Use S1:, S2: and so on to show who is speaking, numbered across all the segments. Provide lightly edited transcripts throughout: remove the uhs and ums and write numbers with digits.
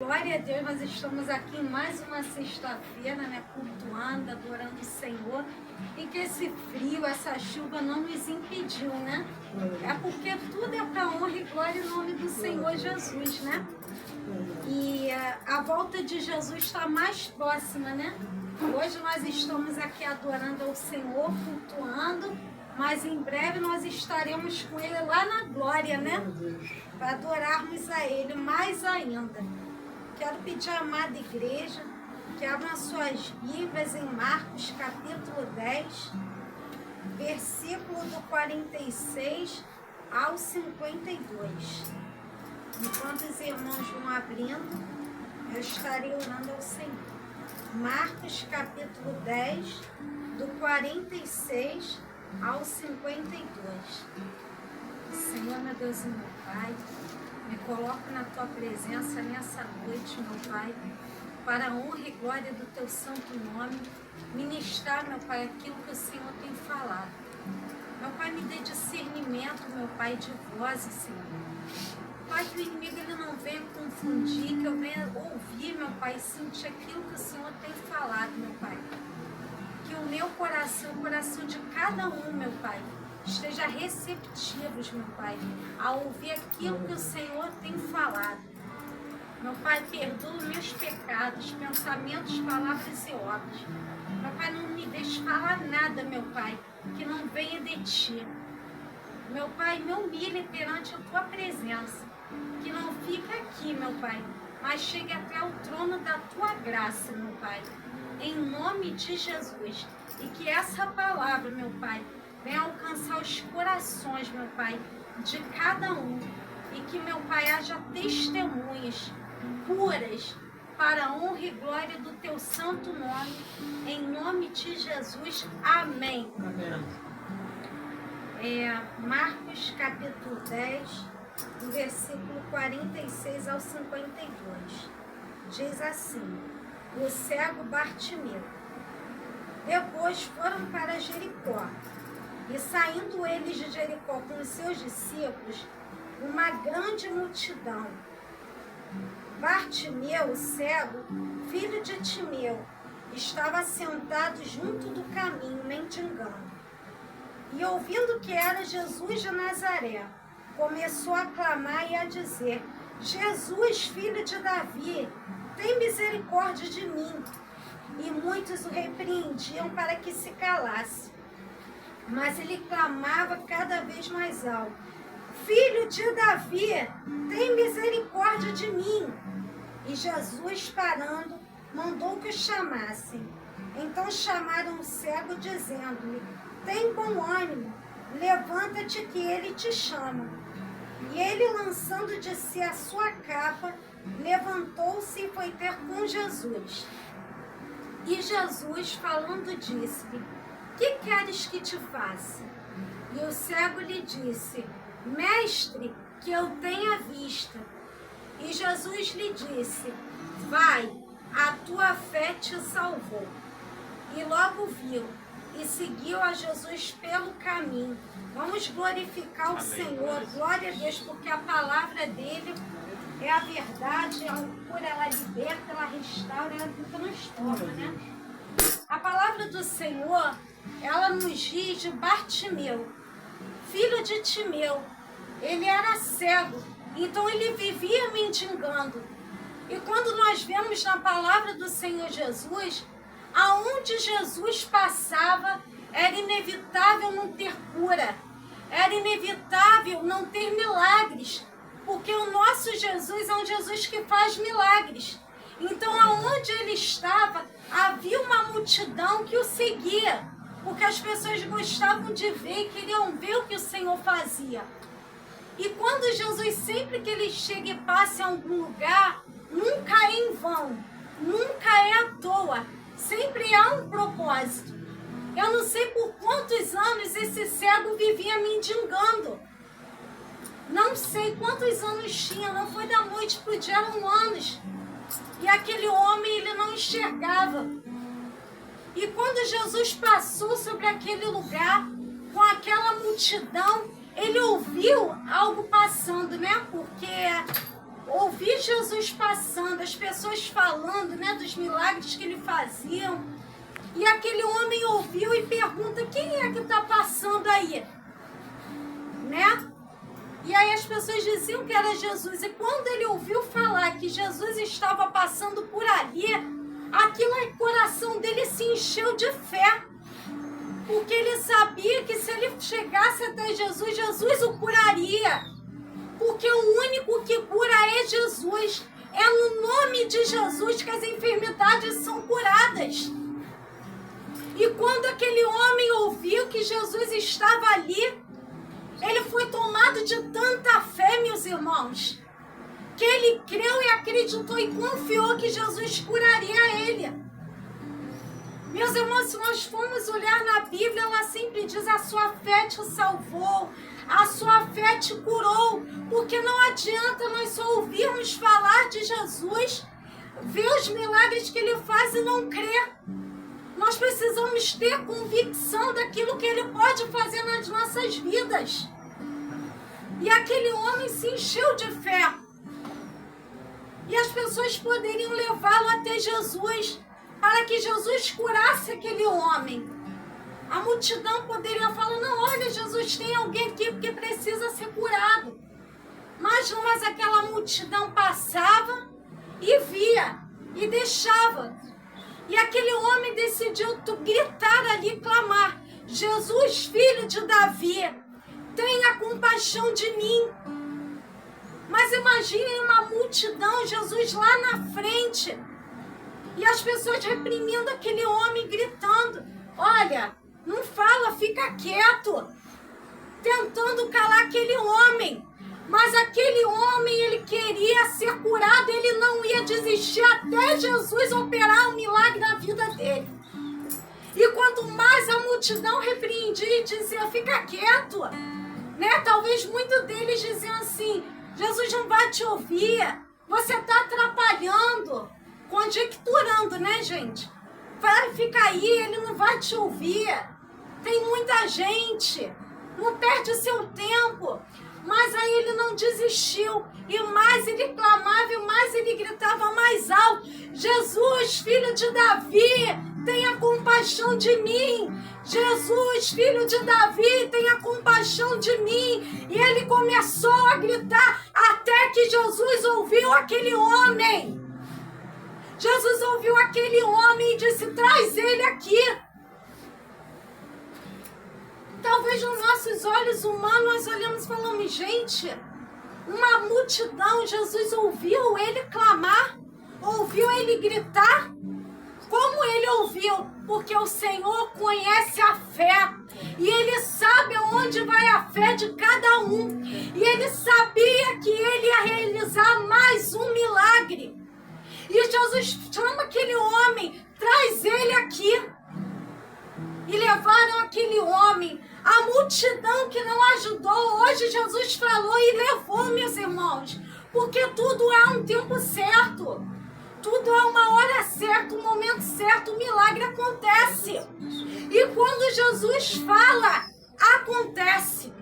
S1: Glória a Deus, nós estamos aqui em mais uma sexta-feira, né, cultuando, adorando o Senhor, e que esse frio, essa chuva não nos impediu, né? É porque tudo é para honra e glória em nome do Senhor Jesus, né? E a volta de Jesus está mais próxima, né? Hoje nós estamos aqui adorando ao Senhor, cultuando, mas em breve nós estaremos com Ele lá na glória, né? Para adorarmos a Ele mais ainda. Quero pedir à amada igreja que abram suas Bíblias em Marcos capítulo 10, versículo do 46 ao 52. Enquanto os irmãos vão abrindo, eu estarei orando ao Senhor. Marcos capítulo 10, do 46 ao 52. Senhor, meu Deus e meu Pai, me coloco na Tua presença nessa noite, meu Pai, para a honra e glória do Teu santo nome, ministrar, meu Pai, aquilo que o Senhor tem falado. Meu Pai, me dê discernimento, meu Pai, de vozes, Senhor. Pai, que o inimigo ele não venha confundir, que eu venha ouvir, meu Pai, sentir aquilo que o Senhor tem falado, meu Pai. Que o meu coração, o coração de cada um, meu Pai, esteja receptivos, meu Pai, a ouvir aquilo que o Senhor tem falado. Meu Pai, perdoa meus pecados, pensamentos, palavras e obras. Meu Pai, não me deixe falar nada, meu Pai, que não venha de Ti. Meu Pai, me humilhe perante a Tua presença, que não fique aqui, meu Pai, mas chegue até o trono da Tua graça, meu Pai, em nome de Jesus. E que essa palavra, meu Pai, venha alcançar os corações, meu Pai, de cada um. E que, meu Pai, haja testemunhas puras para a honra e glória do Teu santo nome. Em nome de Jesus. Amém.
S2: Amém.
S1: Marcos capítulo 10, do versículo 46 ao 52. Diz assim: o cego Bartimeu. Depois foram para Jericó. E saindo eles de Jericó com os seus discípulos, uma grande multidão. Bartimeu, o cego, filho de Timeu, estava sentado junto do caminho, mendigando. E ouvindo que era Jesus de Nazaré, começou a clamar e a dizer: Jesus, filho de Davi, tem misericórdia de mim. E muitos o repreendiam para que se calasse. Mas ele clamava cada vez mais alto: Filho de Davi, tem misericórdia de mim. E Jesus, parando, mandou que o chamassem. Então chamaram o cego, dizendo-lhe: tem bom ânimo, levanta-te que ele te chama. E ele, lançando de si a sua capa, levantou-se e foi ter com Jesus. E Jesus, falando, disse-lhe: que queres que te faça? E o cego lhe disse: Mestre, que eu tenha vista. E Jesus lhe disse: vai, a tua fé te salvou. E logo viu e seguiu a Jesus pelo caminho. Vamos glorificar o Senhor. Glória a Deus, porque a palavra dele é a verdade, ela cura, ela liberta, ela restaura, ela transforma, né? A palavra do Senhor, ela nos diz de Bartimeu, filho de Timeu. Ele era cego, então ele vivia mendigando. E quando nós vemos na palavra do Senhor Jesus, aonde Jesus passava, era inevitável não ter cura, era inevitável não ter milagres, porque o nosso Jesus é um Jesus que faz milagres. Então, aonde ele estava, havia uma multidão que o seguia, porque as pessoas gostavam de ver e queriam ver o que o Senhor fazia. E quando Jesus, sempre que ele chega e passa em algum lugar, nunca é em vão, nunca é à toa, sempre há um propósito. Eu não sei por quantos anos esse cego vivia mendigando. Não sei quantos anos tinha, não foi da noite para o dia, eram anos. E aquele homem, ele não enxergava. E quando Jesus passou sobre aquele lugar, com aquela multidão, ele ouviu algo passando, né? Porque ouvir Jesus passando, as pessoas falando, né, dos milagres que ele fazia. E aquele homem ouviu e pergunta: quem é que está passando aí? Né? E aí as pessoas diziam que era Jesus. E quando ele ouviu falar que Jesus estava passando por ali, o coração dele se encheu de fé. Porque ele sabia que se ele chegasse até Jesus, Jesus o curaria. Porque o único que cura é Jesus. É no nome de Jesus que as enfermidades são curadas. E quando aquele homem ouviu que Jesus estava ali, ele foi tomado de tanta fé, meus irmãos, que ele creu e acreditou e confiou que Jesus curaria ele. Meus irmãos, se nós formos olhar na Bíblia, ela sempre diz: a sua fé te salvou, a sua fé te curou. Porque não adianta nós só ouvirmos falar de Jesus, ver os milagres que ele faz e não crer. Nós precisamos ter convicção daquilo que ele pode fazer nas nossas vidas. E aquele homem se encheu de fé. E as pessoas poderiam levá-lo até Jesus, para que Jesus curasse aquele homem. A multidão poderia falar: não, olha, Jesus, tem alguém aqui que precisa ser curado. Mas aquela multidão passava e via, e deixava. E aquele homem decidiu gritar ali, clamar: Jesus, filho de Davi, tenha compaixão de mim. Mas imaginem uma multidão, Jesus lá na frente, e as pessoas reprimindo aquele homem, gritando: olha, não fala, fica quieto, tentando calar aquele homem. Mas aquele homem, ele queria ser curado, ele não ia desistir até Jesus operar um milagre na vida dele. E quanto mais a multidão repreendia e dizia: fica quieto, né? Talvez muitos deles diziam assim: Jesus não vai te ouvir, você está atrapalhando, conjecturando, né, gente? Vai, fica aí, ele não vai te ouvir, tem muita gente, não perde seu tempo. Mas aí ele não desistiu, e mais ele clamava, e mais ele gritava mais alto: Jesus, filho de Davi, tenha compaixão de mim. Jesus, filho de Davi, tenha compaixão de mim. E ele começou a gritar até que Jesus ouviu aquele homem. Jesus ouviu aquele homem e disse: traz ele aqui. Talvez nos nossos olhos humanos nós olhamos e falamos: gente, uma multidão, Jesus ouviu ele clamar, ouviu ele gritar. Como ele ouviu? Porque o Senhor conhece a fé e ele sabe aonde vai a fé de cada um. E ele sabia que ele ia realizar mais um milagre. E Jesus chama aquele homem: traz ele aqui. E levaram aquele homem. A multidão que não ajudou, hoje Jesus falou e levou, meus irmãos. Porque tudo há um tempo certo. Tudo há uma hora certa, um momento certo, o milagre acontece. E quando Jesus fala, acontece.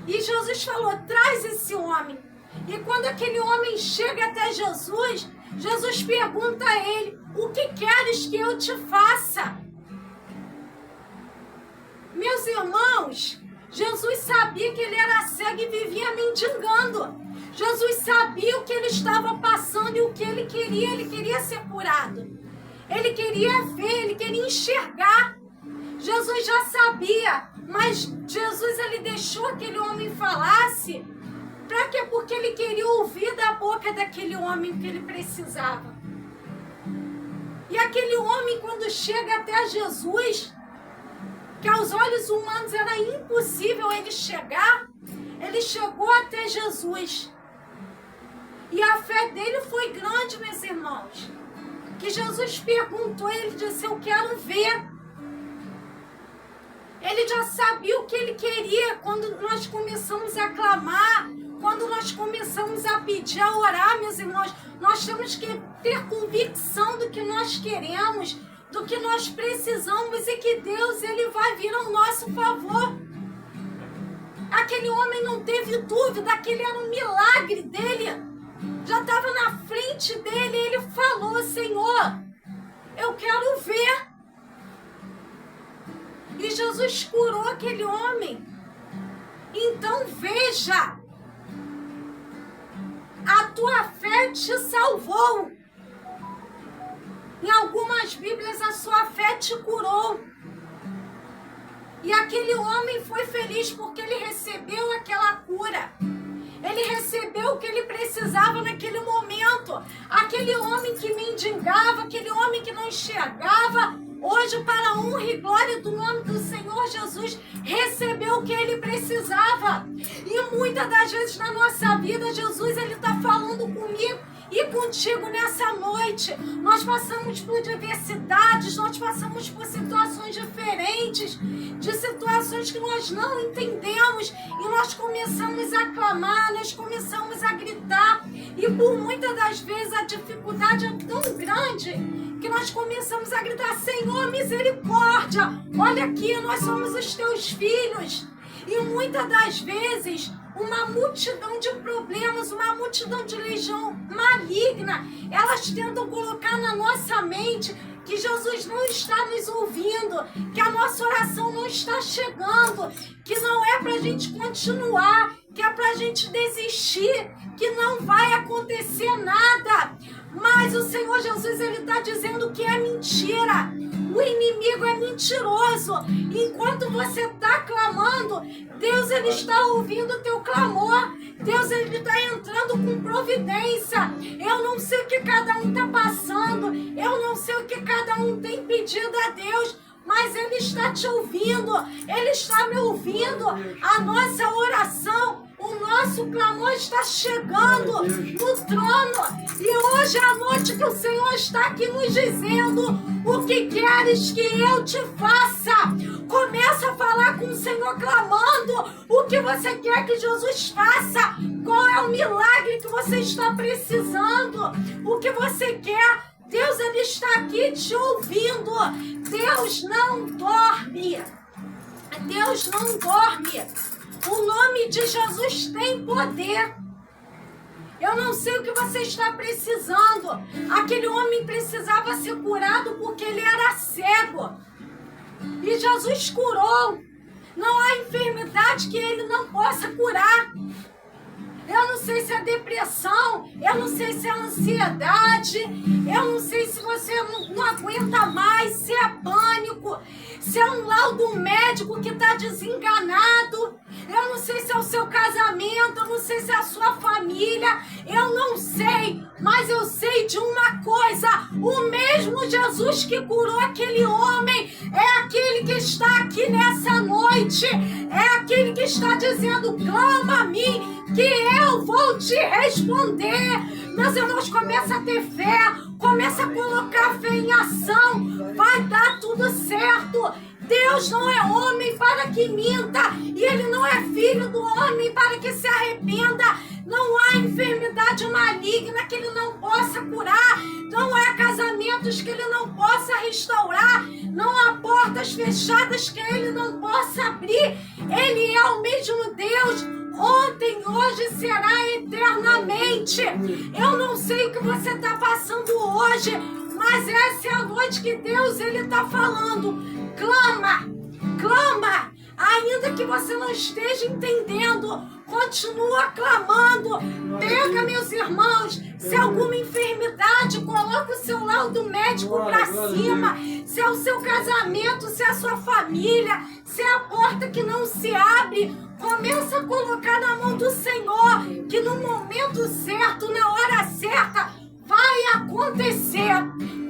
S1: E Jesus falou: traz esse homem. E quando aquele homem chega até Jesus, Jesus pergunta a ele: o que queres que eu te faça? Meus irmãos, Jesus sabia que ele era cego e vivia mendigando. Jesus sabia o que ele estava passando e o que ele queria ser curado. Ele queria ver, ele queria enxergar. Jesus já sabia, mas Jesus ele deixou aquele homem falasse. Para quê? Porque ele queria ouvir da boca daquele homem o que ele precisava. E aquele homem, quando chega até Jesus, que aos olhos humanos era impossível ele chegar, ele chegou até Jesus. E a fé dele foi grande, meus irmãos. Que Jesus perguntou, ele disse: eu quero ver. Ele já sabia o que ele queria quando nós começamos a clamar, quando nós começamos a pedir, a orar, meus irmãos. Nós temos que ter convicção do que nós queremos, do que nós precisamos, e que Deus ele vai vir ao nosso favor. Aquele homem não teve dúvida, aquele era um milagre dele. Já estava na frente dele, ele falou: Senhor, eu quero ver. E Jesus curou aquele homem. Então veja, a tua fé te salvou. Em algumas Bíblias, a sua fé te curou. E aquele homem foi feliz porque ele recebeu aquela cura. Ele recebeu o que ele precisava naquele momento. Aquele homem que mendigava, aquele homem que não enxergava, hoje, para a honra e glória do nome do Senhor Jesus, recebeu o que ele precisava. E muitas das vezes na nossa vida, Jesus, ele está falando comigo e contigo nessa noite. Nós passamos por diversidades, nós passamos por situações diferentes, de situações que nós não entendemos, e nós começamos a clamar, nós começamos a gritar, e por muitas das vezes a dificuldade é tão grande que nós começamos a gritar: Senhor, misericórdia, olha aqui, nós somos os teus filhos. E muitas das vezes uma multidão de problemas, uma multidão de legião maligna, elas tentam colocar na nossa mente que Jesus não está nos ouvindo, que a nossa oração não está chegando, que não é para a gente continuar, que é para a gente desistir, que não vai acontecer nada. Mas o Senhor Jesus, ele está dizendo que é mentira. O inimigo é mentiroso. Enquanto você está clamando, Deus, ele está ouvindo o teu clamor. Deus, ele está entrando com providência. Eu não sei o que cada um está passando. Eu não sei o que cada um tem pedido a Deus. Mas ele está te ouvindo. Ele está me ouvindo. A nossa oração, o nosso clamor está chegando no trono. E hoje é a noite que o Senhor está aqui nos dizendo: o que queres que eu te faça? Começa a falar com o Senhor clamando o que você quer que Jesus faça. Qual é o milagre que você está precisando? O que você quer? Deus, ele está aqui te ouvindo. Deus não dorme. Deus não dorme. O nome de Jesus tem poder. Eu não sei o que você está precisando. Aquele homem precisava ser curado porque ele era cego. E Jesus curou. Não há enfermidade que ele não possa curar. Eu não sei se é depressão, eu não sei se é ansiedade, eu não sei se você não aguenta mais, se é pânico, se é um laudo médico que está desenganado, eu não sei se é o seu casamento, eu não sei se é a sua família, eu não sei, mas eu sei de uma coisa: o mesmo Jesus que curou aquele homem é aquele que está aqui nessa noite, é aquele que está dizendo: clama a mim, que eu vou te responder. Meus irmãos, começa a ter fé, começa a colocar fé em ação, vai dar tudo certo. Deus não é homem para que minta, e ele não é filho do homem para que se arrependa. Não há enfermidade maligna que ele não possa curar, não há casamentos que ele não possa restaurar, não há portas fechadas que ele não possa abrir. Ele é o mesmo Deus, ontem, hoje e será eternamente. Eu não sei o que você está passando hoje, mas essa é a noite que Deus está falando: clama, clama, ainda que você não esteja entendendo, continua clamando. Pega, meus irmãos, se alguma enfermidade, coloca o seu laudo médico para cima. Se é o seu casamento, se é a sua família, se é a porta que não se abre, começa a colocar na mão do Senhor, que no momento certo, na hora certa, vai acontecer.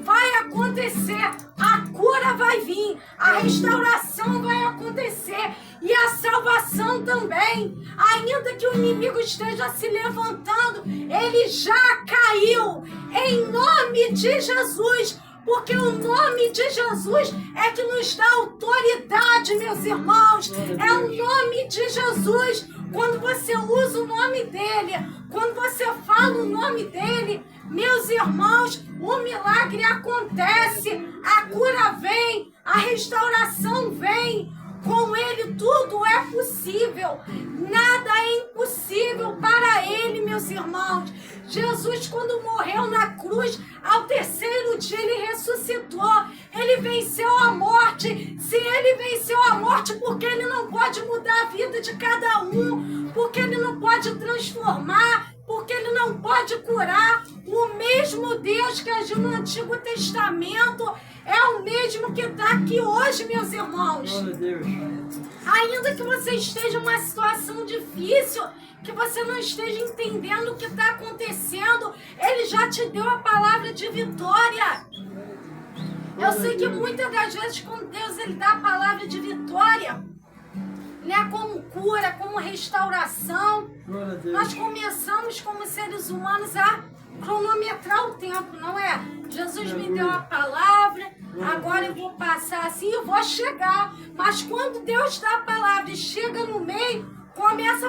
S1: Vai acontecer, a cura vai vir, a restauração vai acontecer e a salvação também. Ainda que o inimigo esteja se levantando, ele já caiu, em nome de Jesus. Porque o nome de Jesus é que nos dá autoridade, meus irmãos. É o nome de Jesus. Quando você usa o nome dele, quando você fala o nome dele, meus irmãos, o milagre acontece, a cura vem, a restauração vem, Com Ele tudo é possível. Nada é impossível para Ele, meus irmãos. Jesus, quando morreu na cruz, ao terceiro dia Ele ressuscitou. Ele venceu a morte. Se Ele venceu a morte, porque Ele não pode mudar a vida de cada um? Porque Ele não pode transformar? Porque Ele não pode curar? O mesmo Deus que agiu no Antigo Testamento é o mesmo que está aqui hoje, meus irmãos.
S2: Glória a Deus.
S1: Ainda que você esteja em uma situação difícil, que você não esteja entendendo o que está acontecendo, Ele já te deu a palavra de vitória. Eu sei que muitas das vezes com Deus Ele dá a palavra de vitória, né? Como cura, como restauração.
S2: Glória a Deus.
S1: Nós começamos como seres humanos a cronometrar o tempo, não é? Jesus me deu a palavra, agora eu vou passar assim, eu vou chegar. Mas quando Deus dá a palavra e chega no meio,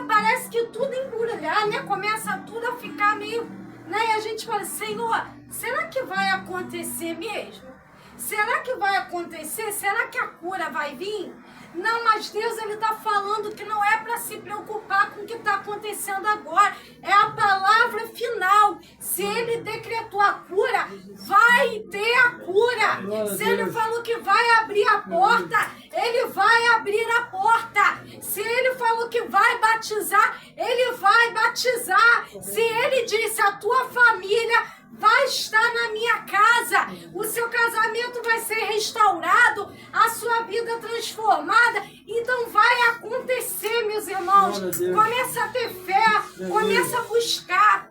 S1: parece que tudo embrulhar, né? Começa tudo a ficar meio, né? E a gente fala, Senhor, será que vai acontecer mesmo? Será que vai acontecer? Será que a cura vai vir? Não, mas Deus, Ele está falando que não é para se preocupar com o que está acontecendo agora. É a palavra final. Se Ele decretou a cura, vai ter a cura. Se Ele falou que vai abrir a porta, Ele vai abrir a porta. Se Ele falou que vai batizar, Ele vai batizar. Se Ele disse, a tua família vai estar na minha casa, o seu casamento vai ser restaurado, a sua vida transformada, então vai acontecer, meus irmãos. Começa a ter fé, começa a buscar,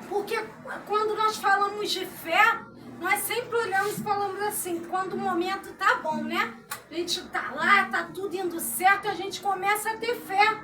S1: porque quando nós falamos de fé, nós sempre olhamos e falamos assim, quando o momento tá bom, né? A gente tá lá, tá tudo indo certo, a gente começa a ter fé.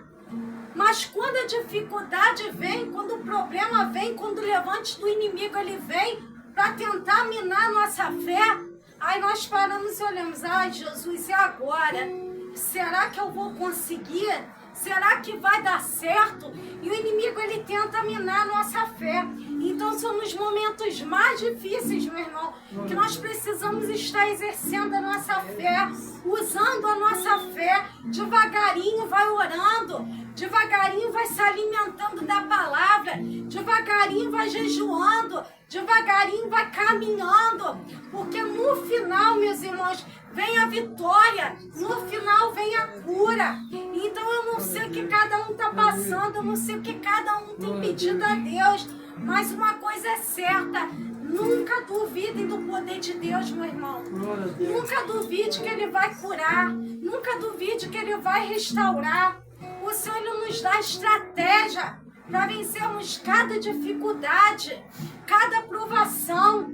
S1: Mas quando a dificuldade vem, quando o problema vem, quando o levante do inimigo ele vem para tentar minar a nossa fé, aí nós paramos e olhamos, ai Jesus, e agora? Será que eu vou conseguir? Será que vai dar certo? E o inimigo ele tenta minar a nossa fé. Então são nos momentos mais difíceis, meu irmão, que nós precisamos estar exercendo a nossa fé, usando a nossa fé. Devagarinho vai orando, devagarinho vai se alimentando da palavra, devagarinho vai jejuando, devagarinho vai caminhando, porque no final, meus irmãos, vem a vitória, no final vem a cura. Então eu não sei o que cada um está passando, eu não sei o que cada um tem pedido a Deus, mas uma coisa é certa, nunca duvidem do poder de Deus, meu irmão. Nunca duvide que Ele vai curar, nunca duvide que Ele vai restaurar. O Senhor Ele nos dá estratégia para vencermos cada dificuldade, cada provação.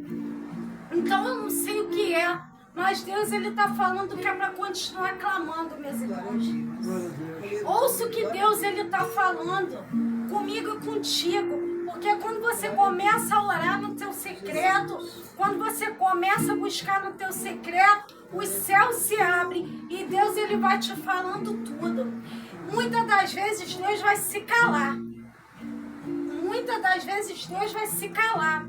S1: Então eu não sei o que é, mas Deus Ele está falando que é para continuar clamando, meus irmãos. Ouça o que Deus Ele está falando comigo e contigo. Porque quando você começa a orar no teu secreto, quando você começa a buscar no teu secreto, os céus se abrem e Deus Ele vai te falando tudo. Muitas das vezes Deus vai se calar. Muitas das vezes Deus vai se calar.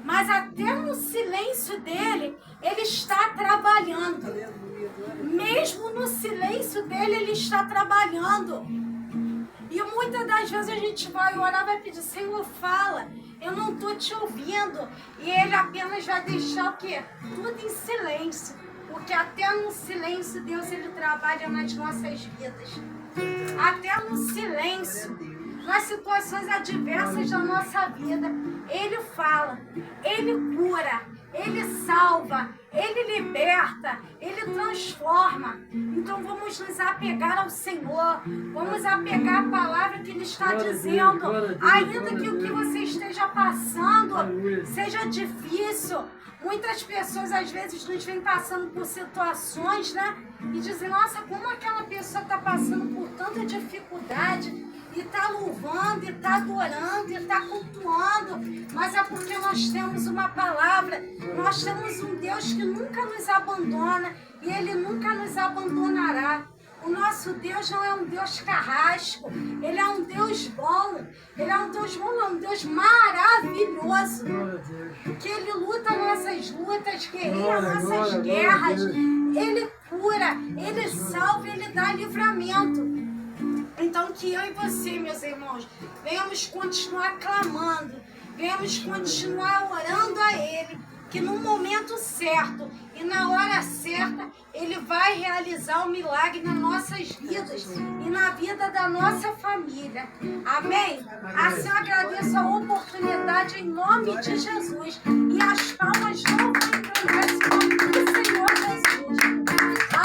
S1: Mas até no silêncio dele, Ele está trabalhando. Mesmo no silêncio dele, Ele está trabalhando. E muitas das vezes a gente vai orar, vai pedir, Senhor, fala, eu não estou te ouvindo. E Ele apenas vai deixar o quê? Tudo em silêncio. Porque até no silêncio Deus Ele trabalha nas nossas vidas. Até no silêncio, nas situações adversas da nossa vida, Ele fala, Ele cura, Ele salva, Ele liberta, Ele transforma. Então vamos nos apegar ao Senhor, vamos apegar a palavra que Ele está dizendo, ainda que o que você esteja passando seja difícil. Muitas pessoas às vezes nos vêm passando por situações, né? E dizem, nossa, como aquela pessoa está passando por tanta dificuldade, e está louvando, e está adorando, e está cultuando, mas é porque nós temos uma palavra, nós temos um Deus que nunca nos abandona, e Ele nunca nos abandonará. O nosso Deus não é um Deus carrasco, Ele é um Deus bom, Ele é um Deus bom, é um Deus maravilhoso. Que Ele luta nossas lutas, guerreia nossas guerras. Ele cura, Ele salva, Ele dá livramento. Então que eu e você, meus irmãos, venhamos continuar clamando, venhamos continuar orando a Ele, que no momento certo e na hora certa, Ele vai realizar o milagre nas nossas vidas e na vida da nossa família. Amém? Assim eu agradeço a oportunidade em nome de Jesus. E as palmas